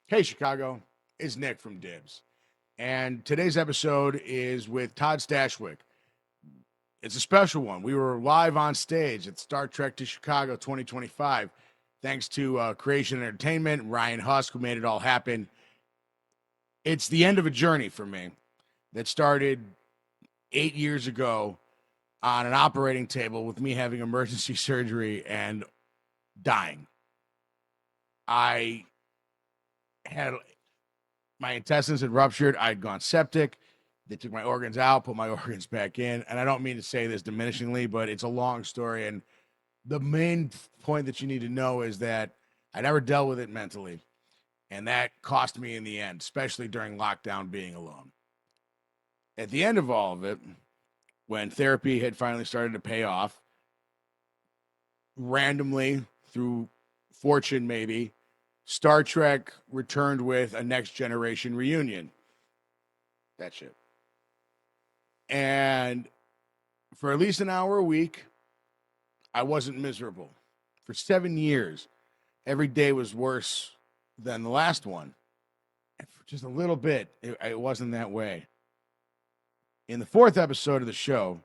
Hey, Chicago, it's Nick from DIBS. And today's episode is with Todd Stashwick. It's a special one. We were live on stage at Star Trek to Chicago 2025, thanks to Creation Entertainment and Ryan Husk, who made it all happen. It's the end of a journey for me that started 8 years ago on an operating table with me having emergency surgery and dying. I had my intestines had ruptured. I'd gone septic. They took my organs out, put my organs back in. And I don't mean to say this diminishingly, but it's a long story. And the main point that you need to know is that I never dealt with it mentally. And that cost me in the end, especially during lockdown being alone. At the end of all of it, when therapy had finally started to pay off, randomly, through fortune maybe, Star Trek returned with a Next Generation reunion. That shit. And for at least an hour a week, I wasn't miserable. For 7 years, every day was worse than the last one. And for just a little bit, it wasn't that way. In the fourth episode of the show,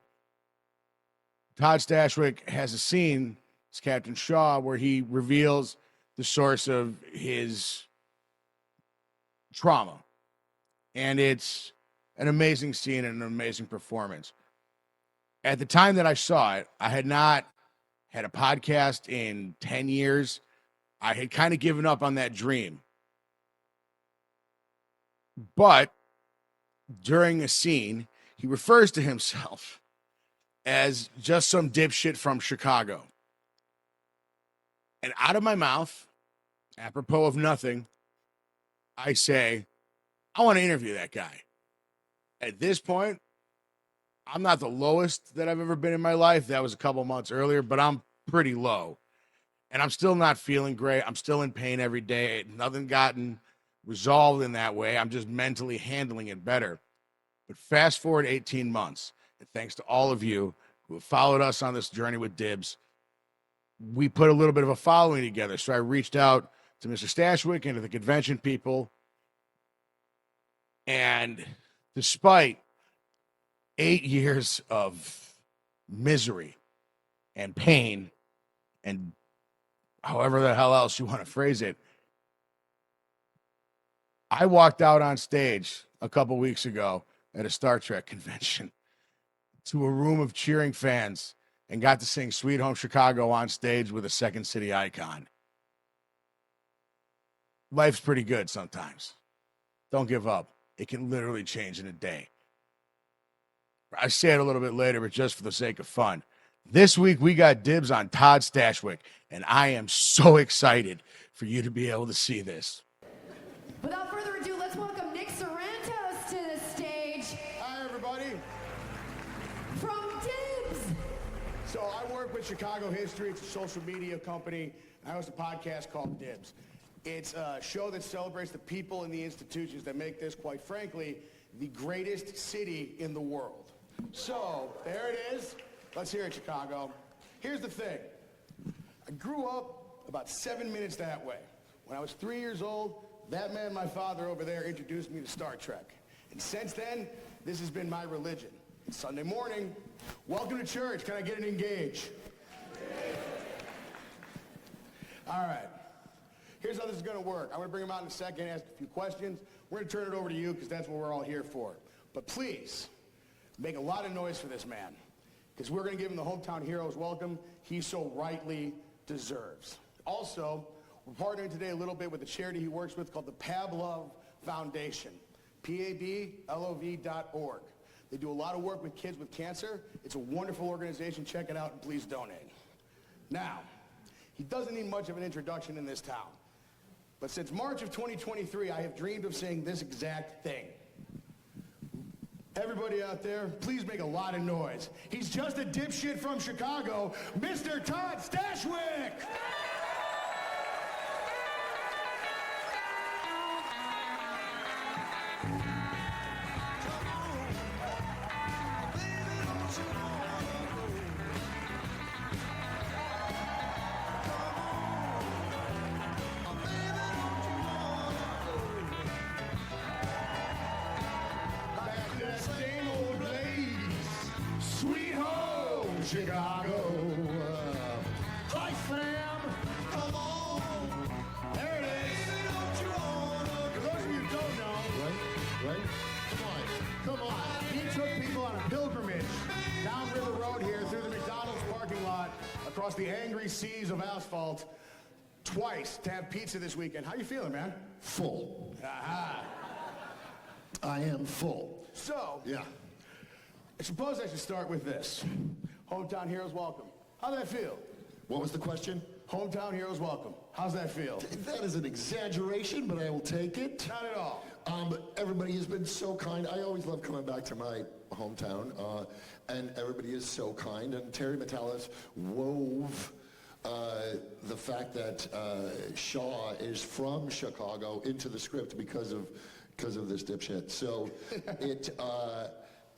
Todd Stashwick has a scene as Captain Shaw where he reveals the source of his trauma. And it's an amazing scene and an amazing performance. At the time that I saw it, I had not had a podcast in 10 years. I had kind of given up on that dream. But during a scene, he refers to himself as just some dipshit from Chicago. And out of my mouth, apropos of nothing, I say, I want to interview that guy. At this point, I'm not the lowest that I've ever been in my life. That was a couple months earlier, but I'm pretty low. And I'm still not feeling great. I'm still in pain every day. Nothing gotten resolved in that way. I'm just mentally handling it better. But fast forward 18 months, and thanks to all of you who have followed us on this journey with DIBS, we put a little bit of a following together. So I reached out to Mr. Stashwick and to the convention people. And despite 8 years of misery and pain and however the hell else you want to phrase it, I walked out on stage a couple weeks ago at a Star Trek convention to a room of cheering fans and got to sing Sweet Home Chicago on stage with a Second City icon. Life's pretty good sometimes. Don't give up. It can literally change in a day. I say it a little bit later, but just for the sake of fun. This week, we got dibs on Todd Stashwick, and I am so excited for you to be able to see this. Without further ado, let's welcome Nick Sorrentos to the stage. Hi, everybody. From DIBS. So I work with Chicago History. It's a social media company. I host a podcast called DIBS. It's a show that celebrates the people and the institutions that make this, quite frankly, the greatest city in the world. So there it is. Let's hear it, Chicago. Here's the thing. I grew up about 7 minutes that way. When I was 3 years old, that man, my father over there, introduced me to Star Trek. And since then, this has been my religion. It's Sunday morning. Welcome to church. Can I get an engage? All right. Here's how this is going to work. I'm going to bring him out in a second, ask a few questions. We're going to turn it over to you because that's what we're all here for. But please, make a lot of noise for this man because we're going to give him the hometown hero's welcome he so rightly deserves. Also, we're partnering today a little bit with a charity he works with called the Pavlov Foundation, PABLOV.org. They do a lot of work with kids with cancer. It's a wonderful organization. Check it out and please donate. Now, he doesn't need much of an introduction in this town. But since March of 2023, I have dreamed of saying this exact thing. Everybody out there, please make a lot of noise. He's just a dipshit from Chicago, Mr. Todd Stashwick! Chicago. Hi, fam. Come on. There it is. For those of you who don't know, Right? come on. He took people on a pilgrimage down River Road here through the McDonald's parking lot across the angry seas of asphalt twice to have pizza this weekend. How you feeling, man? Full. Aha. I am full. So, Yeah. I suppose I should start with this. Hometown Heroes Welcome. How'd that feel? What was the question? Hometown Heroes Welcome. How's that feel? That is an exaggeration, but I will take it. Not at all. Everybody has been so kind. I always love coming back to my hometown, and everybody is so kind. And Terry Metalis wove the fact that Shaw is from Chicago into the script because of this dipshit. So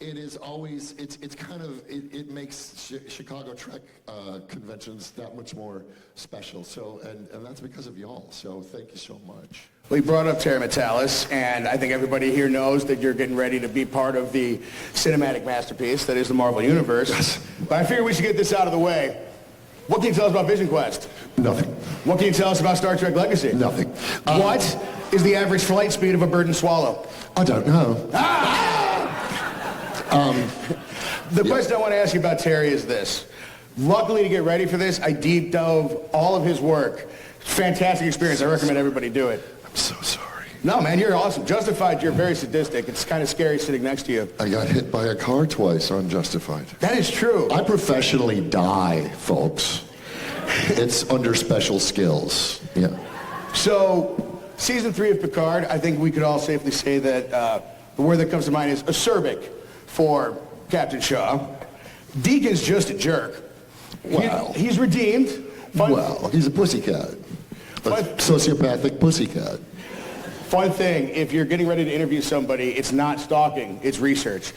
it is always it's kind of it makes Chicago Trek conventions that much more special. So and that's because of y'all. So thank you so much. We brought up Terry Metalis, and I think everybody here knows that you're getting ready to be part of the cinematic masterpiece that is the Marvel Universe. Yes. But I figure we should get this out of the way. What can you tell us about Vision Quest? Nothing. What can you tell us about Star Trek Legacy? Nothing. What is the average flight speed of a bird and swallow? I don't know. The question I want to ask you about Terry is this. Luckily, to get ready for this, I deep dove all of his work. Fantastic experience. I recommend everybody do it. I'm so sorry. No, man, you're awesome. Justified, you're very sadistic. It's kind of scary sitting next to you. I got hit by a car twice on Justified. That is true. I professionally die, folks. It's under special skills. Yeah. So, season 3 of Picard, I think we could all safely say that the word that comes to mind is acerbic for Captain Shaw. Deacon's just a jerk. Wow. He's redeemed. Well, he's a pussycat. A sociopathic pussycat. Fun thing, if you're getting ready to interview somebody, it's not stalking, it's research.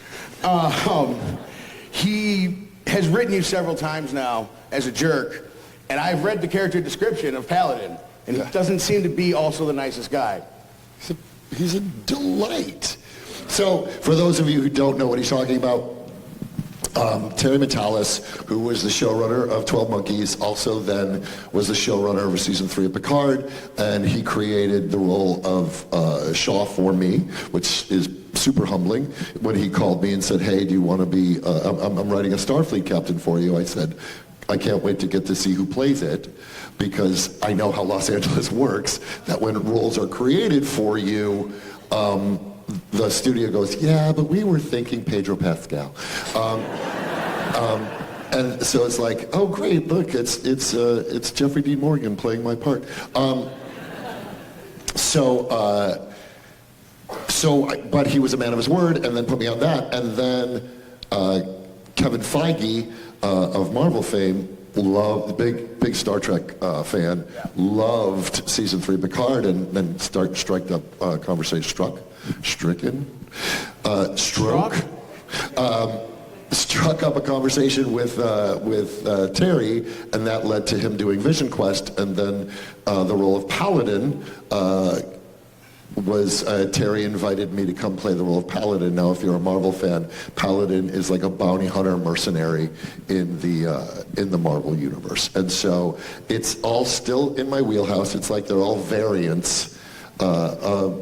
He has written you several times now as a jerk, and I've read the character description of Paladin, and he doesn't seem to be also the nicest guy. He's a delight. So, for those of you who don't know what he's talking about, Terry Metalis, who was the showrunner of 12 Monkeys, also then was the showrunner of season 3 of Picard, and he created the role of Shaw for me, which is super humbling. When he called me and said, hey, do you want to be, I'm writing a Starfleet captain for you, I said, I can't wait to get to see who plays it, because I know how Los Angeles works, that when roles are created for you, the studio goes, yeah, but we were thinking Pedro Pascal. And so it's like, oh great, look, it's Jeffrey Dean Morgan playing my part. But he was a man of his word, and then put me on that, and then Kevin Feige of Marvel fame, loved, big Star Trek fan, loved season 3 Picard, and then struck up conversation, struck up a conversation with Terry, and that led to him doing Vision Quest, and then the role of Paladin was Terry invited me to come play the role of Paladin. Now, if you're a Marvel fan, Paladin is like a bounty hunter mercenary in the Marvel universe, and so it's all still in my wheelhouse. It's like they're all variants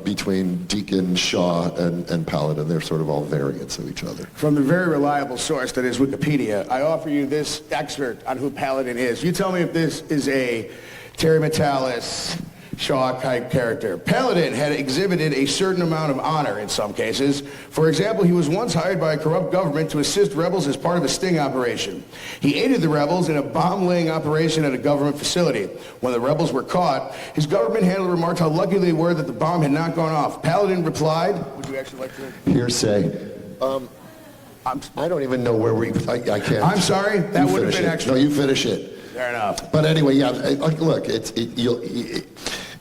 between Deacon, Shaw, and Paladin. They're sort of all variants of each other. From the very reliable source that is Wikipedia, I offer you this excerpt on who Paladin is. You tell me if this is a Terry Metalis, Shaw-type character. Paladin had exhibited a certain amount of honor in some cases. For example, he was once hired by a corrupt government to assist rebels as part of a sting operation. He aided the rebels in a bomb-laying operation at a government facility. When the rebels were caught, his government handler remarked how lucky they were that the bomb had not gone off. Paladin replied, would you actually like to? Hearsay. I don't even know where I can't. I'm sorry, that would have been extra. No, you finish it. Fair enough. But anyway, yeah, look,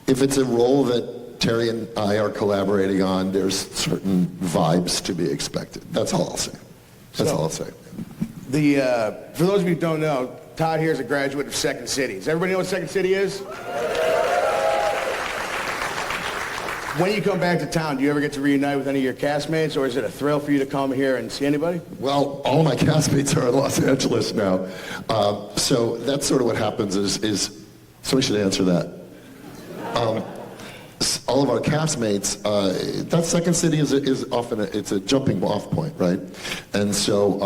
if it's a role that Terry and I are collaborating on, there's certain vibes to be expected. That's all I'll say. That's all I'll say. For those of you who don't know, Todd here is a graduate of Second City. Does everybody know what Second City is? When you come back to town, do you ever get to reunite with any of your castmates, or is it a thrill for you to come here and see anybody? Well, all my castmates are in Los Angeles now. So that's sort of what happens is somebody should answer that. All of our castmates, that Second City is often it's a jumping off point, right? And so,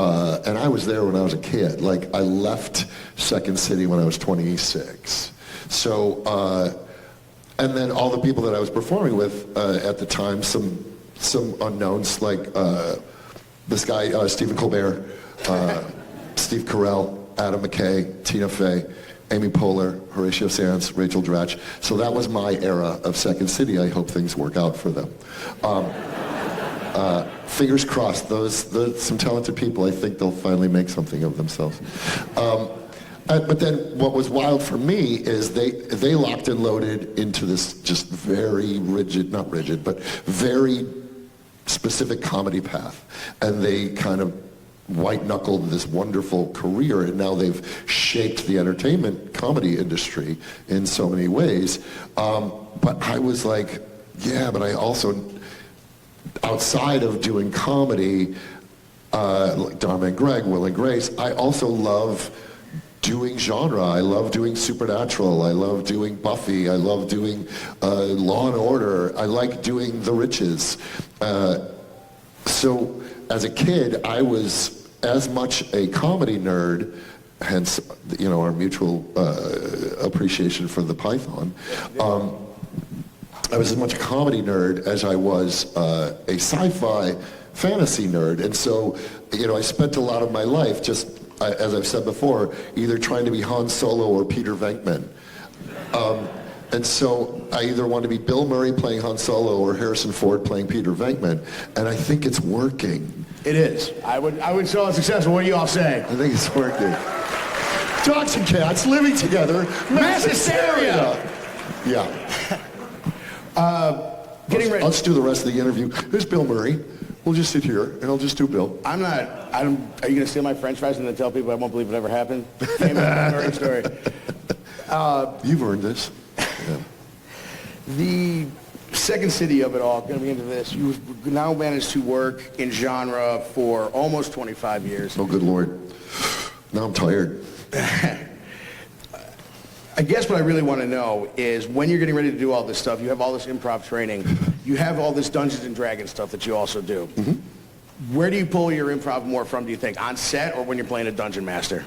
and I was there when I was a kid. Like, I left Second City when I was 26. So, and then all the people that I was performing with at the time, some unknowns, like this guy, Stephen Colbert, Steve Carell, Adam McKay, Tina Fey, Amy Poehler, Horatio Sanz, Rachel Dratch. So that was my era of Second City. I hope things work out for them. Fingers crossed, those some talented people, I think they'll finally make something of themselves. But then what was wild for me is they locked and loaded into this just very rigid, not rigid, but very specific comedy path. And they kind of white-knuckled this wonderful career, and now they've shaped the entertainment comedy industry in so many ways. But I was like, yeah, but I also, outside of doing comedy, like Dharma and Greg, Will and Grace, I also love doing genre. I love doing Supernatural. I love doing Buffy. I love doing Law and Order. I like doing The Riches. So as a kid, I was as much a comedy nerd, hence, you know, our mutual appreciation for the Python. I was as much a comedy nerd as I was a sci-fi fantasy nerd. And so, you know, I spent a lot of my life just, as I've said before, either trying to be Han Solo or Peter Venkman. And so I either want to be Bill Murray playing Han Solo or Harrison Ford playing Peter Venkman, and I think it's working. It is. I would call it successful. What do you all say? I think it's working. Dogs and cats living together. Mass hysteria. Yeah. Getting ready. Let's do the rest of the interview. Here's Bill Murray. We'll just sit here, and I'll just do Bill. Are you going to steal my French fries and then tell people I won't believe it ever happened? Famous Murray story. You've earned this. Yeah. The Second City of it all, going to be into this, you've now managed to work in genre for almost 25 years. Oh, good Lord. Now I'm tired. I guess what I really want to know is when you're getting ready to do all this stuff, you have all this improv training, you have all this Dungeons and Dragons stuff that you also do. Mm-hmm. Where do you pull your improv more from, do you think? On set or when you're playing a dungeon master?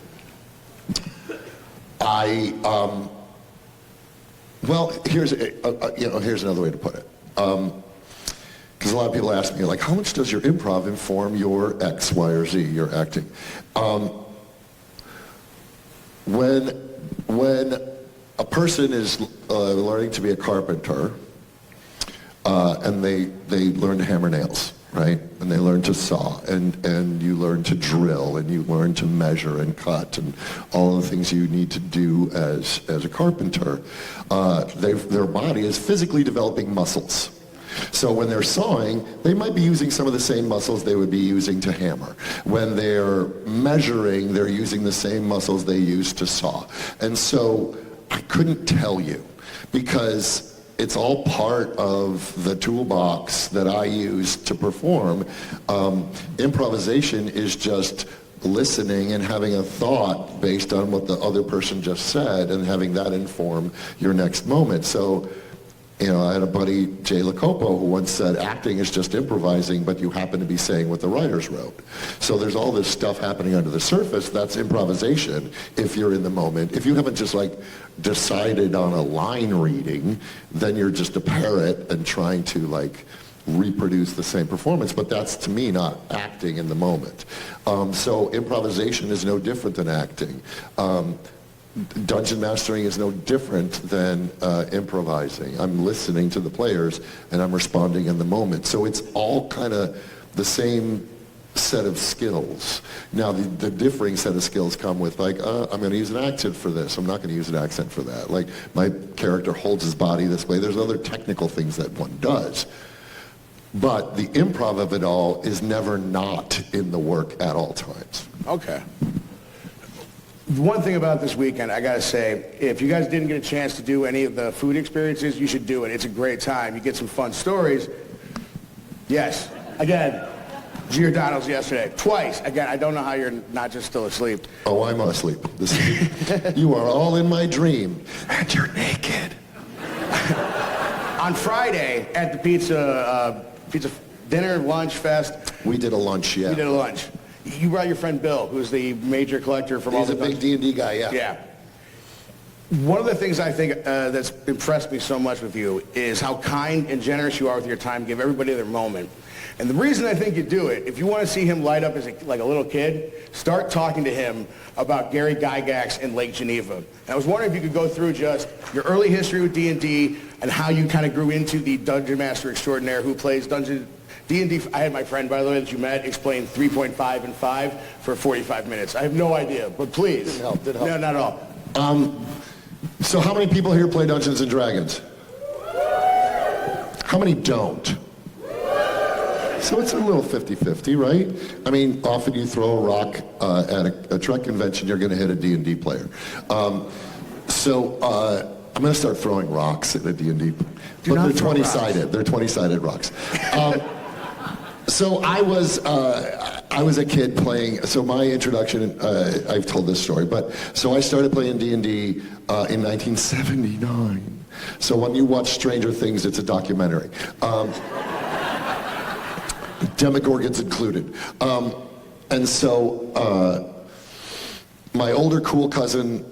Well, here's another way to put it. Because a lot of people ask me, like, how much does your improv inform your X, Y, or Z, your acting? When a person is learning to be a carpenter, and they learn to hammer nails, right? And they learn to saw, and you learn to drill, and you learn to measure and cut, and all of the things you need to do as a carpenter. Their body is physically developing muscles. So when they're sawing, they might be using some of the same muscles they would be using to hammer. When they're measuring, they're using the same muscles they use to saw. And so I couldn't tell you, because it's all part of the toolbox that I use to perform. Improvisation is just listening and having a thought based on what the other person just said and having that inform your next moment. So, you know, I had a buddy, Jay Lacopo, who once said, acting is just improvising, but you happen to be saying what the writers wrote. So there's all this stuff happening under the surface. That's improvisation if you're in the moment. If you haven't just like decided on a line reading, then you're just a parrot and trying to like reproduce the same performance. But that's, to me, not acting in the moment. So improvisation is no different than acting. Dungeon mastering is no different than improvising. I'm listening to the players and I'm responding in the moment. So it's all kind of the same set of skills. Now the differing set of skills come with like, I'm going to use an accent for this. I'm not going to use an accent for that. Like my character holds his body this way. There's other technical things that one does. But the improv of it all is never not in the work at all times. Okay. One thing about this weekend, I gotta say, if you guys didn't get a chance to do any of the food experiences, you should do it. It's a great time. You get some fun stories. Yes, again, Giordano's yesterday. Twice. Again, I don't know how you're not just still asleep. Oh, I'm asleep. This is, you are all in my dream, and you're naked. On Friday at the pizza dinner, lunch fest. We did a lunch, yeah. We did a lunch. You brought your friend Bill, who's the major collector from all the... He's a big D&D guy, yeah. Yeah. One of the things I think that's impressed me so much with you is how kind and generous you are with your time, give everybody their moment. And the reason I think you do it, if you want to see him light up as like a little kid, start talking to him about Gary Gygax and Lake Geneva. And I was wondering if you could go through just your early history with D&D and how you kind of grew into the Dungeon Master Extraordinaire who plays D&D. I had my friend, by the way, that you met, explain 3.5 and 5 for 45 minutes. I have no idea, but please. Didn't help, didn't help. No, not at all. So how many people here play Dungeons & Dragons? How many don't? So it's a little 50-50, right? I mean, often you throw a rock at a Trek convention, you're going to hit a D&D player. I'm going to start throwing rocks at a D&D. But they're 20-sided. They're 20-sided rocks. So I was a kid playing. So my introduction, I've told this story, but so I started playing D&D in 1979. So when you watch Stranger Things, it's a documentary. Demogorgons included. And so my older cool cousin,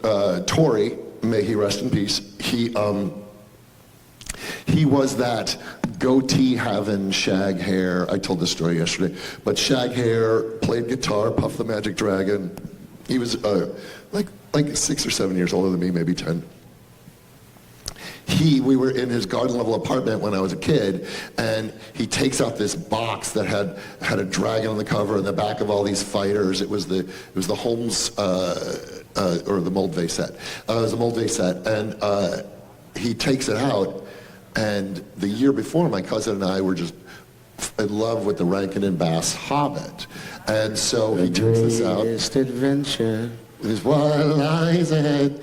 Tori, may he rest in peace, he was that goatee having shag hair. I told this story yesterday, but shag hair, played guitar, Puff the Magic Dragon. He was like 6 or 7 years older than me, maybe 10. We were in his garden level apartment when I was a kid, and he takes out this box that had a dragon on the cover and the back of all these fighters. It was the Holmes or the Moldvay set. It was a Moldvay set, and he takes it out. And the year before, my cousin and I were just in love with the Rankin and Bass Hobbit, and so he takes this out. Greatest adventure is what lies ahead.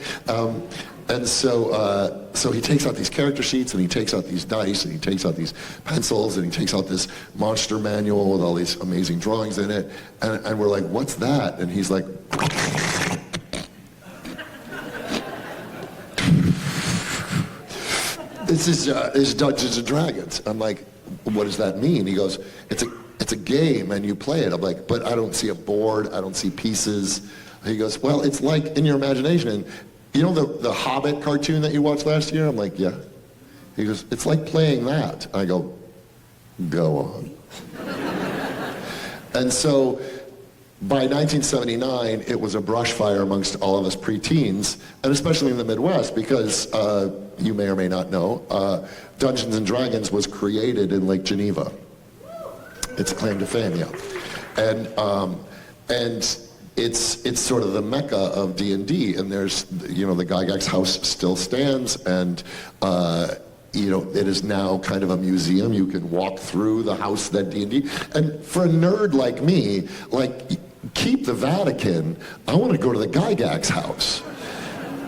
And so he takes out these character sheets, and he takes out these dice, and he takes out these pencils, and he takes out this monster manual with all these amazing drawings in it. And we're like, what's that? And he's like, this is Dungeons and Dragons. I'm like, what does that mean? He goes, it's a game, and you play it. I'm like, but I don't see a board. I don't see pieces. He goes, well, it's like in your imagination. And you know the Hobbit cartoon that you watched last year? I'm like, yeah. He goes, it's like playing that. I go on. And so by 1979, it was a brush fire amongst all of us preteens, and especially in the Midwest, because you may or may not know, Dungeons and Dragons was created in Lake Geneva. It's a claim to fame, yeah. And it's sort of the mecca of D&D, and there's, the Gygax house still stands, and it is now kind of a museum. You can walk through the house that D&D, and for a nerd like me, keep the Vatican, I want to go to the Gygax house.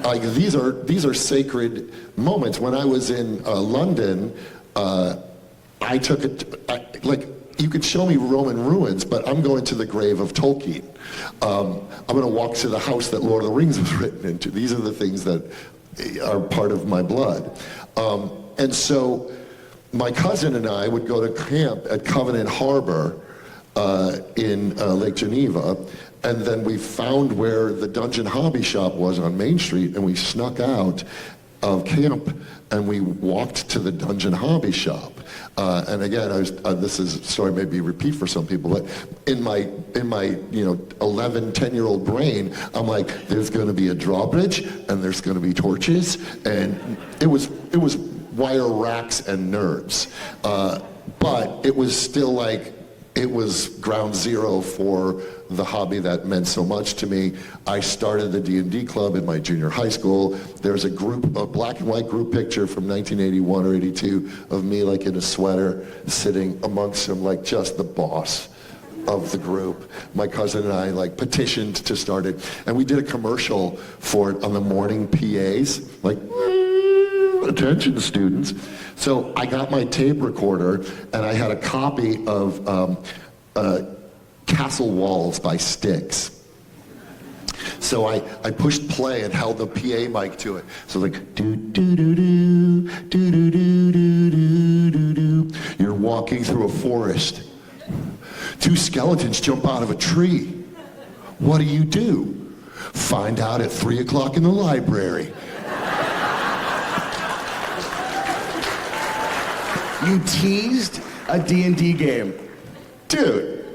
Like, these are sacred moments. When I was in London, I took it, you could show me Roman ruins, but I'm going to the grave of Tolkien. I'm going to walk to the house that Lord of the Rings was written into. These are the things that are part of my blood. And so my cousin and I would go to camp at Covenant Harbor in Lake Geneva, and then we found where the Dungeon Hobby Shop was on Main Street, and we snuck out of camp and we walked to the Dungeon Hobby Shop. And again, this is a story maybe repeat for some people, but in my 11, 10-year-old brain, I'm like, there's going to be a drawbridge, and there's going to be torches, and it was wire racks and nerds, but it was still it was ground zero for the hobby that meant so much to me. I started the D&D club in my junior high school. There's a black and white group picture from 1981 or 82 of me in a sweater sitting amongst them just the boss. of the group. My cousin and I like petitioned to start it, and we did a commercial for it on the morning PAs, like, attention students. So I got my tape recorder, and I had a copy of Castle Walls by Styx. So I pushed play and held the PA mic to it. So like, do do do do do do do do do do. You're walking through a forest. Two skeletons jump out of a tree. What do? Find out at 3 o'clock in the library. You teased a D&D game. Dude,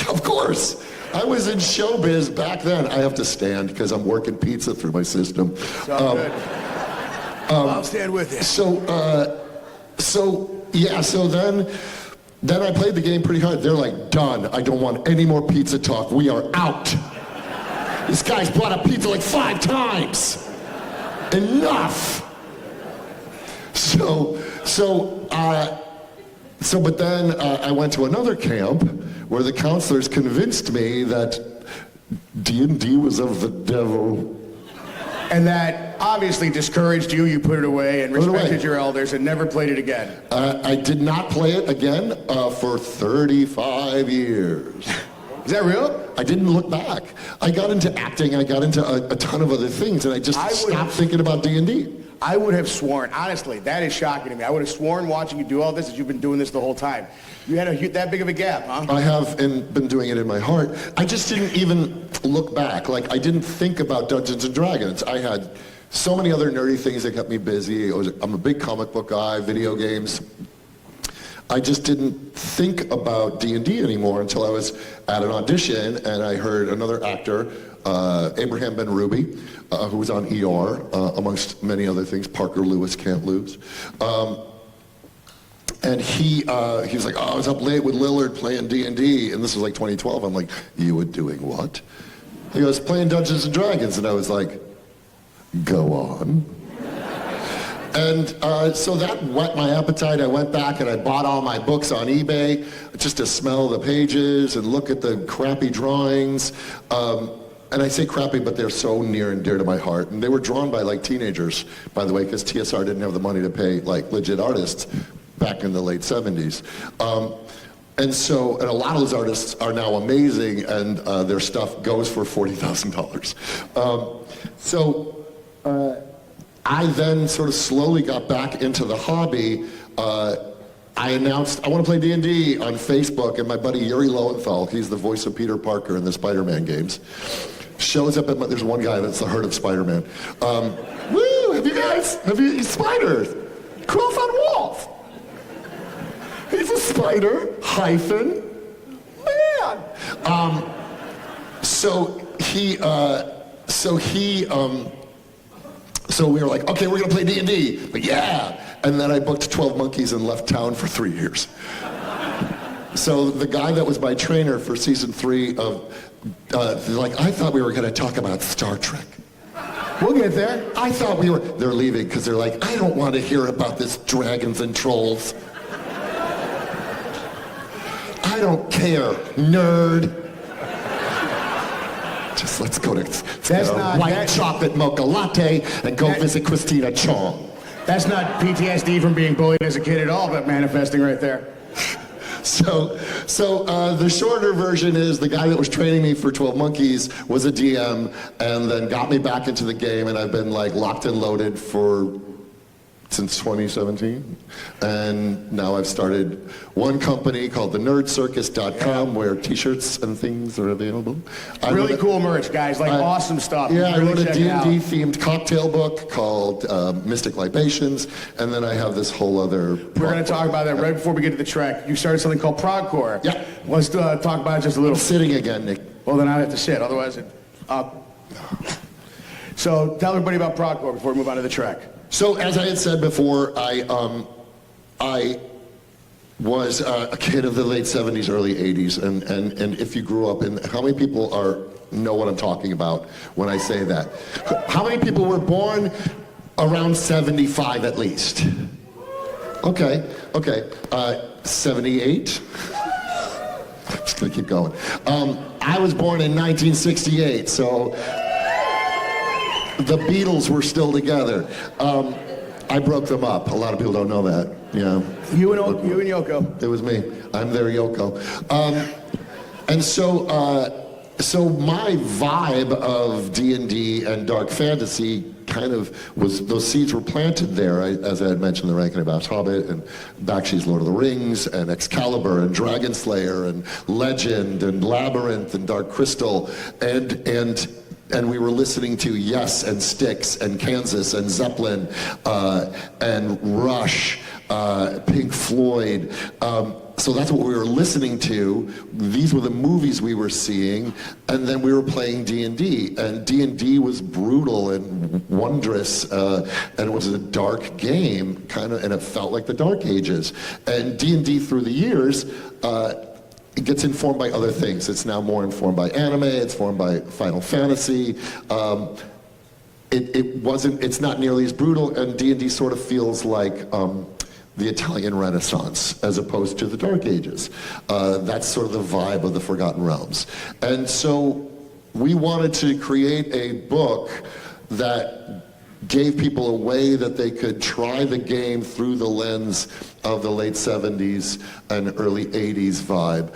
of course. I was in showbiz back then. I have to stand because I'm working pizza through my system. It's all good. I'll stand with you. So then I played the game pretty hard. They're like, done. I don't want any more pizza talk. We are out. This guy's brought up pizza like 5 times. Enough. But then I went to another camp where the counselors convinced me that D&D was of the devil. And that obviously discouraged you. You put it away and respected your elders and never played it again. I did not play it again for 35 years. Is that real? I didn't look back. I got into acting. I got into a ton of other things, and I just stopped thinking about D&D. I would have sworn, honestly, that is shocking to me. I would have sworn watching you do all this that you've been doing this the whole time. You had that big of a gap, huh? I have been doing it in my heart. I just didn't even look back. Like, I didn't think about Dungeons & Dragons. I had so many other nerdy things that kept me busy. I'm a big comic book guy, video games. I just didn't think about D&D anymore until I was at an audition and I heard another actor, Abraham Ben Ruby, who was on ER, amongst many other things. Parker Lewis Can't Lose. And he was like, oh, I was up late with Lillard playing D&D, and this was like 2012. I'm like, you were doing what? He goes, playing Dungeons & Dragons, and I was like, go on. And so that whet my appetite. I went back and I bought all my books on eBay just to smell the pages and look at the crappy drawings. And I say crappy, but they're so near and dear to my heart. And they were drawn by like teenagers, by the way, because TSR didn't have the money to pay like legit artists back in the late 70s. And a lot of those artists are now amazing, and their stuff goes for $40,000. I then sort of slowly got back into the hobby. I announced I want to play D&D on Facebook, and my buddy Yuri Lowenthal, he's the voice of Peter Parker in the Spider-Man games, shows up there's one guy that's the heart of Spider-Man. Woo, have you spiders? Crawls on walls. He's a spider, hyphen, man. So we were like, okay, we're gonna play D&D. Like, yeah. And then I booked 12 Monkeys and left town for 3 years. So the guy that was my trainer for season 3 of, I thought we were gonna talk about Star Trek. We'll get there. I thought they're leaving because they're like, I don't want to hear about this dragons and trolls. I don't care, nerd. Just let's go to white chocolate mocha latte and go visit Christina Chong. That's not PTSD from being bullied as a kid at all, but manifesting right there. So the shorter version is the guy that was training me for 12 Monkeys was a DM and then got me back into the game, and I've been like locked and loaded since 2017. And now I've started one company called the nerdcircus.com where t-shirts and things are available. Really cool merch, guys, awesome stuff. Yeah, I wrote a D&D themed cocktail book called Mystic Libations, and then I have this whole other... We're going to talk about that right before we get to the Trek. You started something called Progcore. Yeah. Let's talk about it just a little. I'm sitting again, Nick. Well, then I have to sit, otherwise So tell everybody about Progcore before we move on to the Trek. So as I had said before, I was a kid of the late 70s, early 80s, and if you grew up in, how many people know what I'm talking about when I say that? How many people were born around 75 at least? Okay, 78? Just gonna keep going. I was born in 1968, so the Beatles were still together. I broke them up. A lot of people don't know that. Yeah. You and Yoko. It was me. I'm their Yoko. And so my vibe of D&D and dark fantasy kind of was, those seeds were planted there, as I had mentioned, the Rankin and Bass Hobbit, and Bakshi's Lord of the Rings, and Excalibur, and Dragon Slayer, and Legend, and Labyrinth, and Dark Crystal, and we were listening to Yes, and Styx, and Kansas, and Zeppelin, and Rush, Pink Floyd. So that's what we were listening to. These were the movies we were seeing, and then we were playing D&D. And D&D was brutal and wondrous, and it was a dark game, kind of, and it felt like the Dark Ages. And D&D through the years, it gets informed by other things. It's now more informed by anime. It's informed by Final Fantasy. It's not nearly as brutal, and D&D sort of feels like the Italian Renaissance as opposed to the Dark Ages. That's sort of the vibe of the Forgotten Realms. And so we wanted to create a book that gave people a way that they could try the game through the lens of the late 70s and early 80s vibe.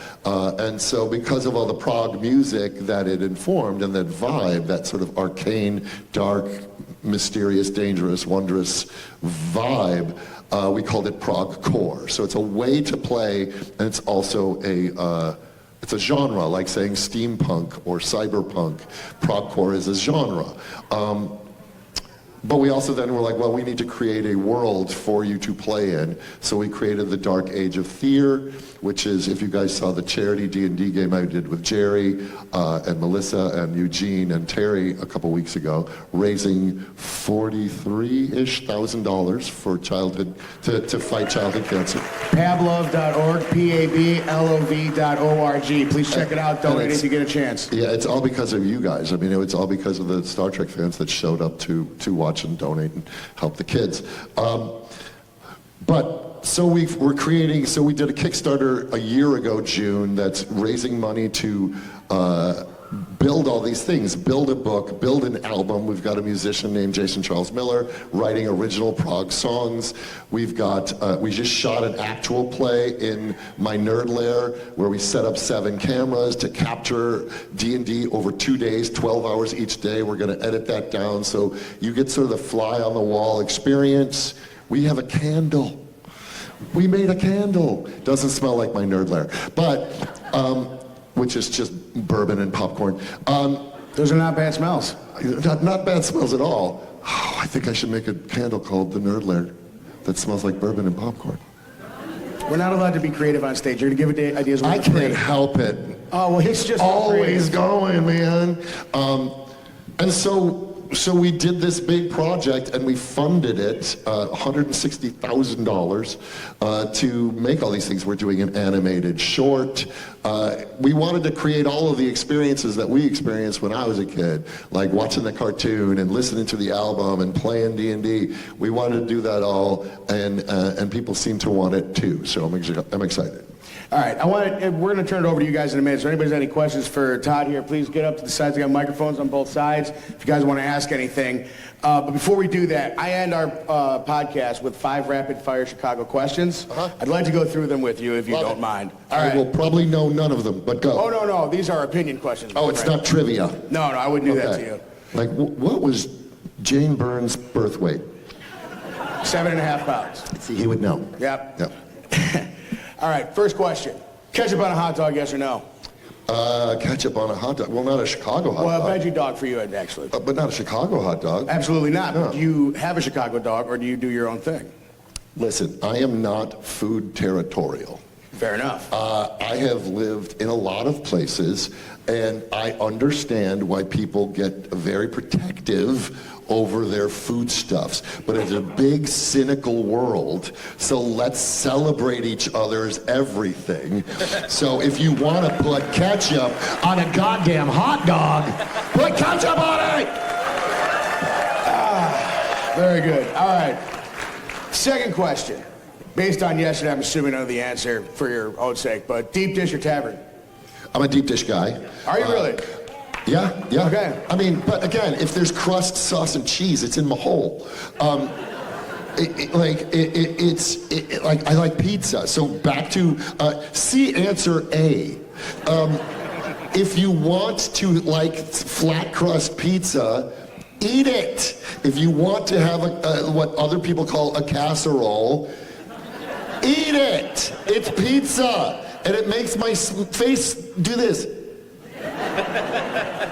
And so because of all the prog music that it informed and that vibe, that sort of arcane, dark, mysterious, dangerous, wondrous vibe, we called it prog core. So it's a way to play, and it's also it's a genre, like saying steampunk or cyberpunk. Prog core is a genre. But we also then were like, well, we need to create a world for you to play in. So we created the Dark Age of Fear, which is, if you guys saw the charity D&D game I did with Jerry and Melissa and Eugene and Terry a couple weeks ago, raising $43,000-ish for childhood, to fight childhood cancer. Pablov.org, Pablov.org. Please check it out. Donate if you get a chance. Yeah, it's all because of you guys. I mean, it's all because of the Star Trek fans that showed up to watch and donate and help the kids. So we did a Kickstarter a year ago, June, that's raising money to build all these things, build a book, build an album. We've got a musician named Jason Charles Miller writing original prog songs. We've got, we just shot an actual play in my nerd lair where we set up 7 cameras to capture D&D over 2 days, 12 hours each day. We're gonna edit that down so you get sort of the fly on the wall experience. We have a candle. We made a candle. Doesn't smell like my nerd lair, but, which is just bourbon and popcorn. Those are not bad smells. Not bad smells at all. Oh, I think I should make a candle called the Nerd Lair that smells like bourbon and popcorn. We're not allowed to be creative on stage. You're gonna give ideas. I can't help it. Oh, well, he's just always going, man. And so we did this big project and we funded it, $160,000 to make all these things. We're doing an animated short. We wanted to create all of the experiences that we experienced when I was a kid, like watching the cartoon and listening to the album and playing D&D. We wanted to do that all, and people seem to want it too. So I'm excited. All right, we're going to turn it over to you guys in a minute. So anybody has any questions for Todd here, please get up to the sides. We got microphones on both sides if you guys want to ask anything. But before we do that, I end our podcast with 5 rapid-fire Chicago questions. I'd like to go through them with you if you don't mind. All right. I will probably know none of them, but go. Oh, no. These are opinion questions. Oh, it's not trivia. No, I wouldn't do that to you. Like, what was Jane Byrne's birth weight? 7.5 pounds. See, he would know. Yep. All right, first question. Ketchup on a hot dog, yes or no? Ketchup on a hot dog. Well, not a Chicago hot dog. Well, a veggie dog for you, actually. But not a Chicago hot dog. Absolutely not. No. Do you have a Chicago dog, or do you do your own thing? Listen, I am not food territorial. Fair enough. I have lived in a lot of places, and I understand why people get very protective over their foodstuffs. But it's a big, cynical world, so let's celebrate each other's everything. So if you want to put ketchup on a goddamn hot dog, put ketchup on it! Very good. All right. Second question. Based on yesterday, I'm assuming I know the answer for your own sake, but deep dish or tavern? I'm a deep dish guy. Are you really? Yeah. Okay. I mean, but again, if there's crust, sauce, and cheese, it's in my hole. I like pizza. So back to C, answer A. If you want to like flat crust pizza, eat it. If you want to have what other people call a casserole, eat it. It's pizza, and it makes my face do this.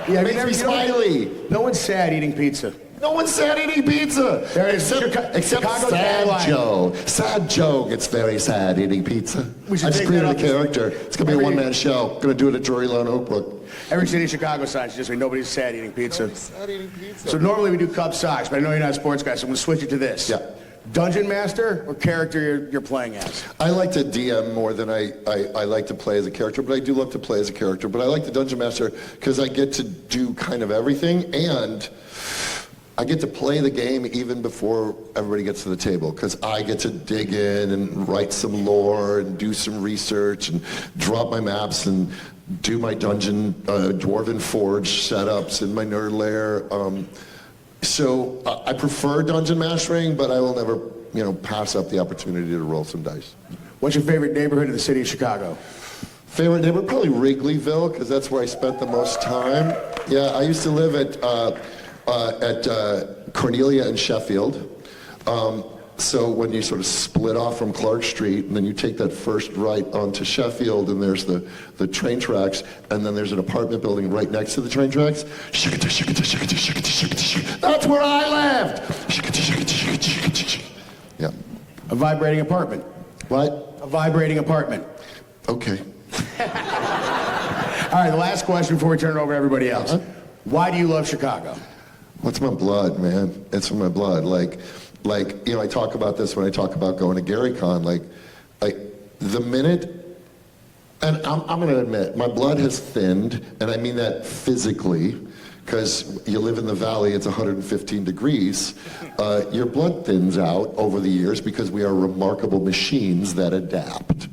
Yeah, Makes me smiley. No one's sad eating pizza. No one's sad eating pizza. There is except Chicago Sad tagline. Joe. Sad Joe gets very sad eating pizza. We should I just take created that a up. character. It's going to be a one-man show. Going to do it at Drury Lane, Oakbrook. Every city in Chicago sign should just say nobody's sad eating pizza. Sad eating pizza. So normally we do cup socks, but I know you're not a sports guy, so I'm going to switch it to this. Yeah. Dungeon Master or character you're playing as? I like to DM more than I like to play as a character, but I do love to play as a character. But I like the Dungeon Master because I get to do kind of everything, and I get to play the game even before everybody gets to the table, because I get to dig in and write some lore and do some research and drop my maps and do my dungeon Dwarven Forge setups in my nerd lair. So I prefer dungeon mastering, but I will never, pass up the opportunity to roll some dice. What's your favorite neighborhood of the city of Chicago? Favorite neighborhood? Probably Wrigleyville, because that's where I spent the most time. Yeah, I used to live at Cornelia and Sheffield. So when you sort of split off from Clark Street, and then you take that first right onto Sheffield, and there's the train tracks, and then there's an apartment building right next to the train tracks. That's where I lived. Yeah. A vibrating apartment. What? A vibrating apartment. Okay. All right, the last question before we turn it over to everybody else. Why do you love Chicago? What's my blood, man? It's from my blood. I talk about this when I talk about going to GaryCon. The minute, and I'm going to admit, my blood has thinned, and I mean that physically, because you live in the valley, it's 115 degrees. Your blood thins out over the years because we are remarkable machines that adapt.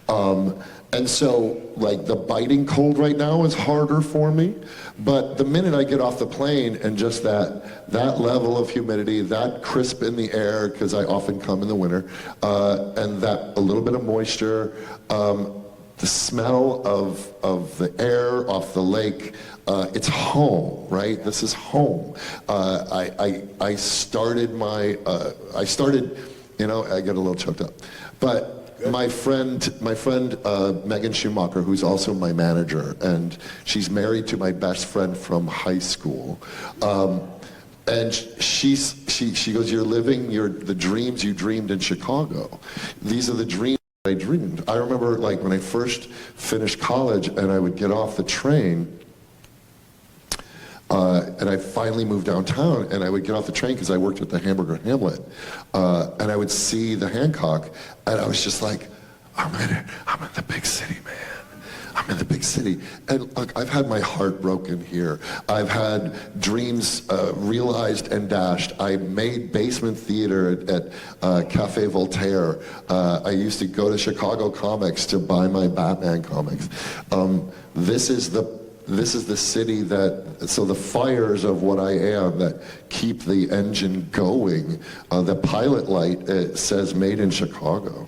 And so, the biting cold right now is harder for me, but the minute I get off the plane and just that level of humidity, that crisp in the air, because I often come in the winter, and that a little bit of moisture, the smell of the air off the lake, it's home, right? This is home. I started, I get a little choked up, but my friend Megan Schumacher, who's also my manager, and she's married to my best friend from high school. And she goes, "You're living the dreams you dreamed in Chicago. These are the dreams I dreamed." I remember when I first finished college and I would get off the train, and I finally moved downtown, and I would get off the train because I worked at the Hamburger Hamlet, and I would see the Hancock, and I was just like, I'm in the big city, man. I'm in the big city. And look, I've had my heart broken here. I've had dreams realized and dashed. I made basement theater at Cafe Voltaire. I used to go to Chicago Comics to buy my Batman comics. This is the city so the fires of what I am that keep the engine going. The pilot light says made in Chicago.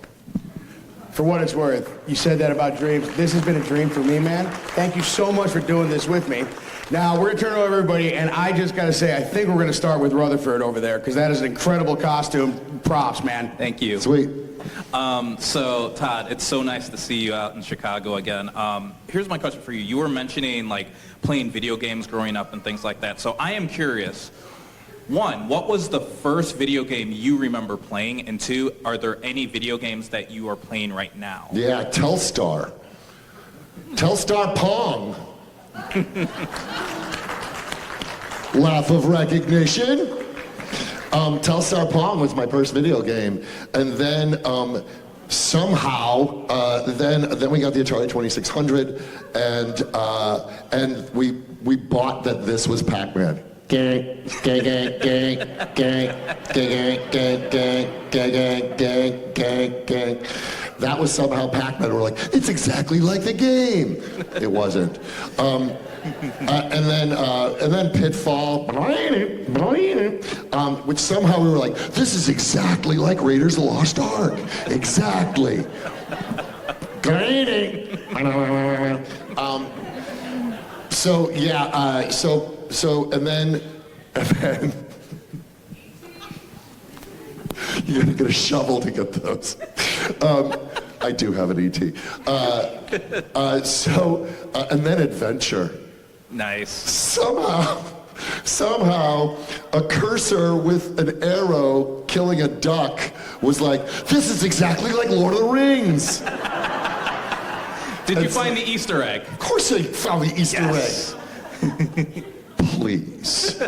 For what it's worth, you said that about dreams. This has been a dream for me, man. Thank you so much for doing this with me. Now, we're going to turn it over to everybody, and I just got to say, I think we're going to start with Rutherford over there, because that is an incredible costume. Props, man. Thank you. Sweet. So, Todd, it's so nice to see you out in Chicago again. Here's my question for you. You were mentioning, playing video games growing up and things like that. So I am curious. One, what was the first video game you remember playing? And two, are there any video games that you are playing right now? Yeah, Telstar. Telstar Pong. Laugh of recognition. Telstar Pong was my first video game. And then somehow, then we got the Atari 2600, and we bought that this was Pac-Man. Gang, gang, gang, gang, gang, gang, gang, gang, gang, gang, gang, gang. that was somehow Pac-Man. We're like, it's exactly like the game. It wasn't. And then Pitfall, which somehow we were like, this is exactly like Raiders of the Lost Ark. Exactly. So yeah, and then you're gonna get a shovel to get those. I do have an ET. And then Adventure. Nice. Somehow, a cursor with an arrow killing a duck was like, this is exactly like Lord of the Rings. Did you find the Easter egg? Of course I found the Easter egg. Please.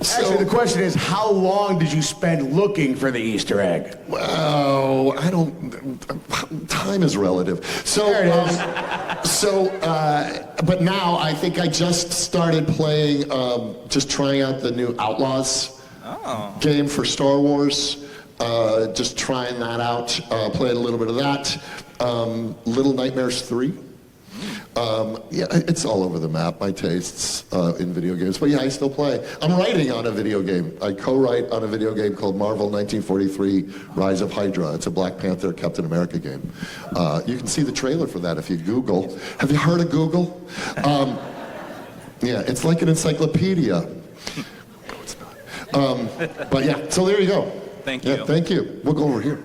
Actually, the question is, how long did you spend looking for the Easter egg? Well, time is relative. There it is. But now I think I just started playing, just trying out the new Outlaws game for Star Wars. Just trying that out. Played a little bit of that. Little Nightmares 3. Yeah, it's all over the map, my tastes in video games. But yeah, I still play. I'm writing on a video game. I co-write on a video game called Marvel 1943 Rise of Hydra. It's a Black Panther Captain America game. You can see the trailer for that if you Google. Have you heard of Google? Yeah, it's like an encyclopedia. No, it's not. But yeah, so there you go. Thank you. Yeah, thank you. We'll go over here.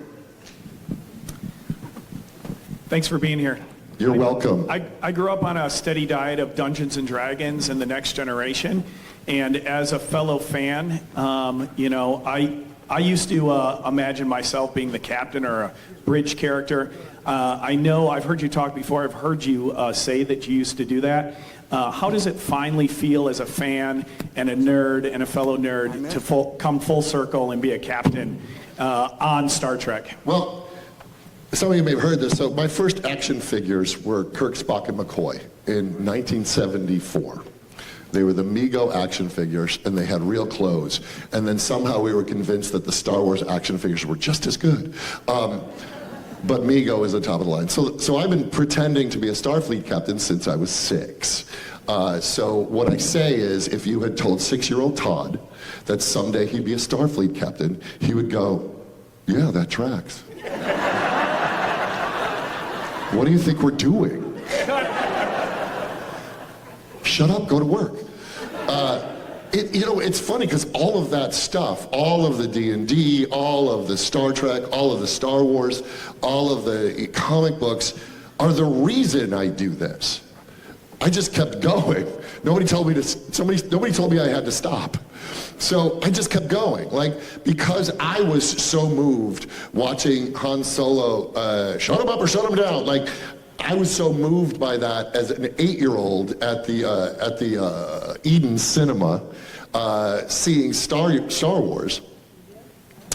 Thanks for being here. You're welcome. I grew up on a steady diet of Dungeons and Dragons and the Next Generation, and as a fellow fan, I used to imagine myself being the captain or a bridge character. I know I've heard you talk before. I've heard you say that you used to do that. How does it finally feel as a fan and a nerd and a fellow nerd to come full circle and be a captain on Star Trek? Well, some of you may have heard this. So my first action figures were Kirk, Spock, and McCoy in 1974. They were the Mego action figures, and they had real clothes. And then somehow we were convinced that the Star Wars action figures were just as good. But Mego is the top of the line. So I've been pretending to be a Starfleet captain since I was 6. So what I say is, if you had told 6-year-old Todd that someday he'd be a Starfleet captain, he would go, yeah, that tracks. What do you think we're doing? Shut up, go to work. It's funny because all of that stuff, all of the D&D, all of the Star Trek, all of the Star Wars, all of the comic books are the reason I do this. I just kept going. Nobody told me I had to stop. So I just kept going, because I was so moved watching Han Solo, shut him up or shut him down. I was so moved by that as an 8-year-old at the Eden Cinema, seeing Star Wars.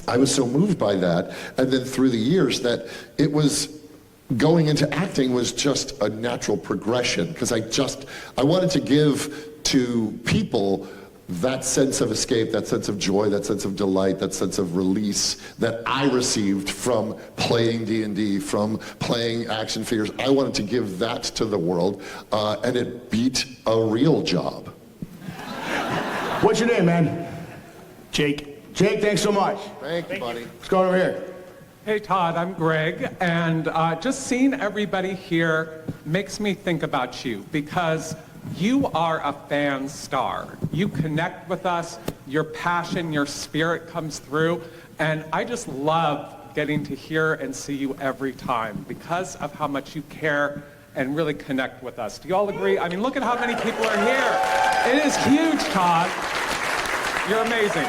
I was so moved by that, and then through the years that it was going into acting was just a natural progression, because I wanted to give to people that sense of escape, that sense of joy, that sense of delight, that sense of release that I received from playing D&D, from playing action figures. I wanted to give that to the world, and it beat a real job. What's your name, man? Jake. Jake, thanks so much. Thank you, buddy. Let's go over here. Hey Todd, I'm Greg, and just seeing everybody here makes me think about you, because you are a fan star. You connect with us, your passion, your spirit comes through, and I just love getting to hear and see you every time because of how much you care and really connect with us. Do you all agree? I mean, look at how many people are here. It is huge, Todd. You're amazing.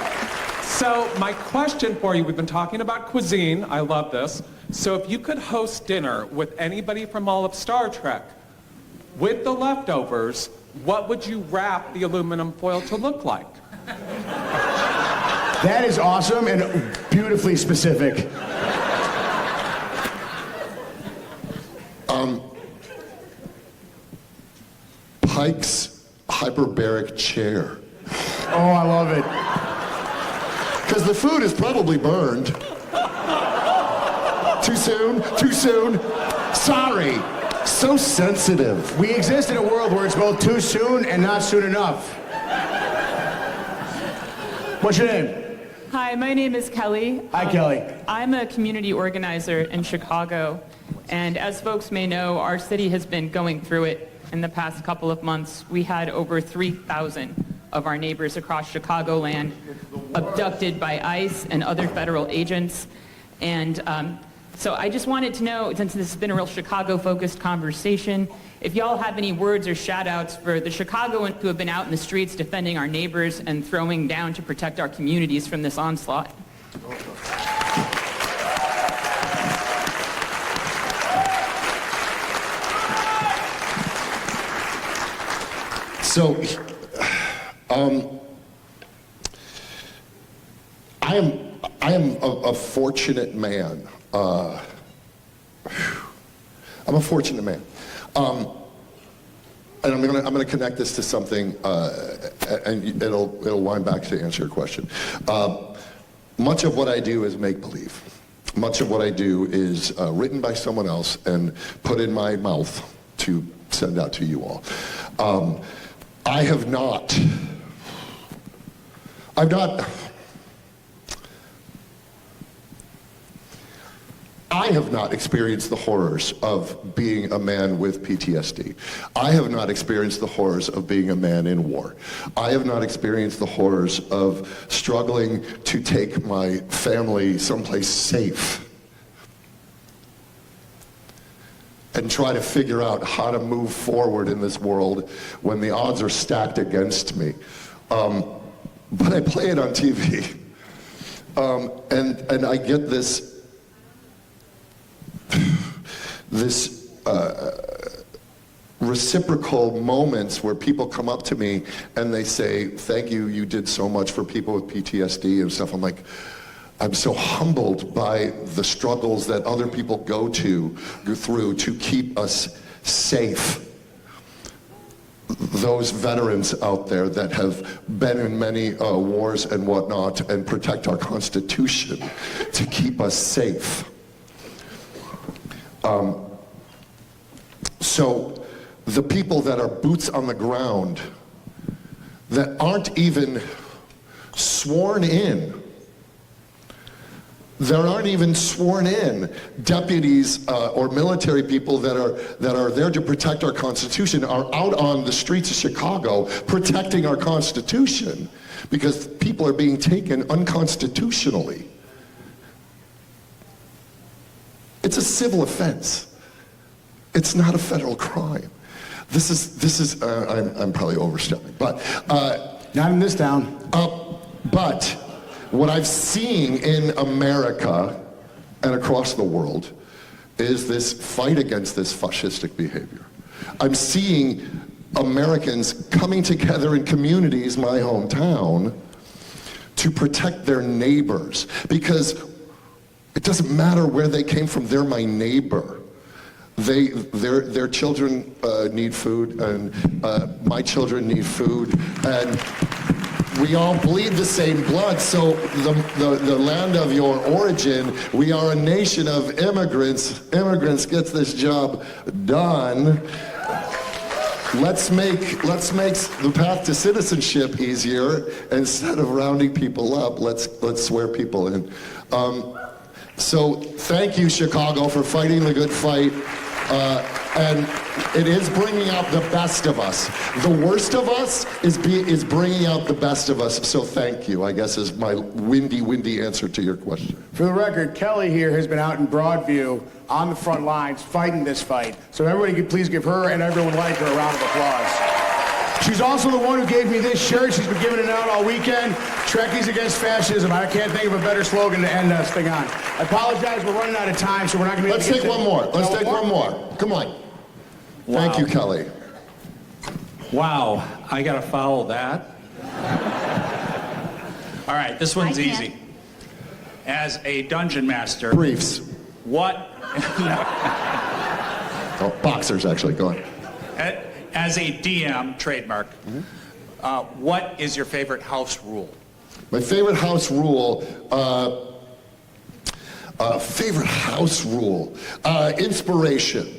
So my question for you, we've been talking about cuisine. I love this. So if you could host dinner with anybody from all of Star Trek, with the leftovers, what would you wrap the aluminum foil to look like? That is awesome and beautifully specific. Pike's hyperbaric chair. Oh, I love it. Because the food is probably burned. Too soon? Too soon? Sorry. So sensitive. We exist in a world where it's both too soon and not soon enough. What's your name? Hi, my name is Kelly. Hi, Kelly. I'm a community organizer in Chicago, and as folks may know, our city has been going through it in the past couple of months. We had over 3,000 of our neighbors across Chicagoland abducted by ICE and other federal agents. And so I just wanted to know, since this has been a real Chicago-focused conversation, if y'all have any words or shout-outs for the Chicagoans who have been out in the streets defending our neighbors and throwing down to protect our communities from this onslaught. So, I am a fortunate man. I'm a fortunate man. And I'm gonna connect this to something, and it'll wind back to answer your question. Much of what I do is make believe. Much of what I do is written by someone else and put in my mouth to send out to you all. I have not experienced the horrors of being a man with PTSD. I have not experienced the horrors of being a man in war. I have not experienced the horrors of struggling to take my family someplace safe and try to figure out how to move forward in this world when the odds are stacked against me. But I play it on TV. And I get this reciprocal moments where people come up to me and they say, thank you, you did so much for people with PTSD and stuff. I'm like, I'm so humbled by the struggles that other people go through to keep us safe. Those veterans out there that have been in many wars and whatnot and protect our Constitution to keep us safe. So the people that are boots on the ground that aren't even sworn in, there aren't even sworn in deputies or military people that are there to protect our Constitution are out on the streets of Chicago protecting our Constitution because people are being taken unconstitutionally. It's a civil offense. It's not a federal crime. This is I'm probably overstepping, but not in this town. But what I've seen in America and across the world is this fight against this fascistic behavior. I'm seeing Americans coming together in communities, my hometown, to protect their neighbors because it doesn't matter where they came from, they're my neighbor. Their children need food, and my children need food, and we all bleed the same blood. So the land of your origin, we are a nation of immigrants. Immigrants gets this job done. Let's make the path to citizenship easier. Instead of rounding people up, let's swear people in. So thank you, Chicago, for fighting the good fight. And it is bringing out the best of us. The worst of us is bringing out the best of us. So thank you, I guess, is my windy answer to your question. For the record, Kelly here has been out in Broadview on the front lines fighting this fight. So everybody could please give her and everyone like her a round of applause. She's also the one who gave me this shirt. She's been giving it out all weekend. Trekkies against fascism. I can't think of a better slogan to end this thing on. I apologize, we're running out of time, so we're not going to be able to Let's take one more. Let's take one more. Come on. Wow. Thank you, Kelly. Wow, I gotta follow that. All right, this one's I can't. easy. As a dungeon master, Briefs. what? Oh, boxers, actually. Go on. As a DM trademark, what is your favorite house rule? My favorite house rule, Favorite house rule? Inspiration.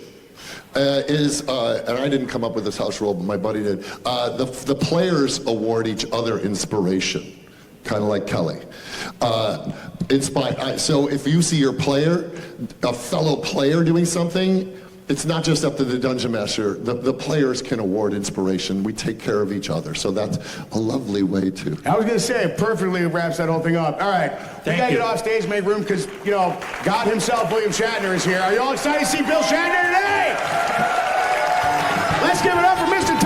And I didn't come up with this house rule, but my buddy did. The players award each other inspiration, kind of like Kelly. So if you see your player, a fellow player doing something, it's not just up to the dungeon master. The players can award inspiration. We take care of each other. So that's a lovely way to. I was going to say, it perfectly wraps that whole thing up. All right. We got to get off stage, make room, because, you know, God himself, William Shatner, is here. Are you all excited to see Bill Shatner today? Let's give it up for Mr.